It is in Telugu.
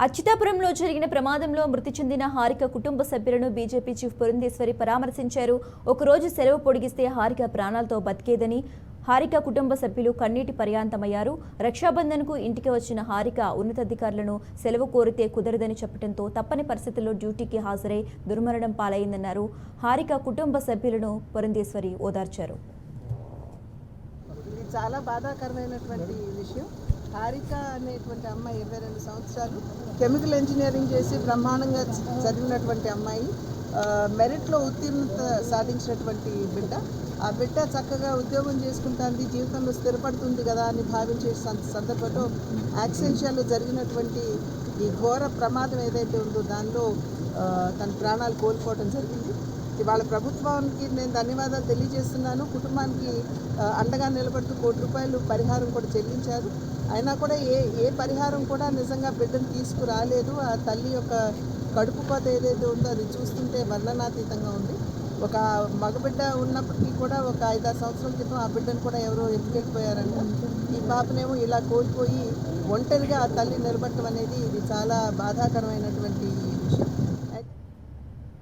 అచ్యుతాపురంలో జరిగిన ప్రమాదంలో మృతి చెందిన హారిక కుటుంబ సభ్యులను బీజేపీ చీఫ్ పురంధేశ్వరి పరామర్శించారు. ఒకరోజు సెలవు పొడిగిస్తే హారిక ప్రాణాలతో బతికేదని హారిక కుటుంబ సభ్యులు కన్నీటి పర్యాంతమయ్యారు. రక్షాబంధన్కు ఇంటికి వచ్చిన హారిక ఉన్నతాధికారులను సెలవు కోరితే కుదరదని చెప్పడంతో తప్పని పరిస్థితుల్లో డ్యూటీకి హాజరై దుర్మరణం పాలైందన్నారు. హారిక కుటుంబ సభ్యులను పురంధేశ్వరి ఓదార్చారు. ఇది చాలా బాధాకరమైనటువంటి విషయం. హారిక అనేటువంటి అమ్మాయి 22 సంవత్సరాలు కెమికల్ ఇంజనీరింగ్ చేసి బ్రహ్మాండంగా చదివినటువంటి అమ్మాయి, మెరిట్లో ఉత్తీర్ణత సాధించినటువంటి బిడ్డ. ఆ బిడ్డ చక్కగా ఉద్యోగం చేసుకుంటుంది, జీవితంలో స్థిరపడుతుంది కదా అని భావించే సందర్భంలో యాక్సిడెంట్లో జరిగినటువంటి ఈ ఘోర ప్రమాదం ఏదైతే ఉందో దానిలో తన ప్రాణాలు కోల్పోవడం జరిగింది. ఇవాళ ప్రభుత్వానికి నేను ధన్యవాదాలు తెలియజేస్తున్నాను. కుటుంబానికి అండగా నిలబడుతూ ₹1 పరిహారం కూడా చెల్లించారు. అయినా కూడా ఏ పరిహారం కూడా నిజంగా బిడ్డను తీసుకురాలేదు. ఆ తల్లి యొక్క కడుపు కోత ఏదైతే ఉందో అది చూస్తుంటే వర్ణనాతీతంగా ఉంది. ఒక మగబిడ్డ ఉన్నప్పటికీ కూడా ఒక 5-6 సంవత్సరాల క్రితం ఆ బిడ్డను కూడా ఎవరో ఎత్తుకెళ్ళిపోయారంట. ఈ పాపనేమో ఇలా కోల్పోయి ఒంటరిగా ఆ తల్లి నిలబడటం అనేది ఇది చాలా బాధాకరమైనటువంటి విషయం.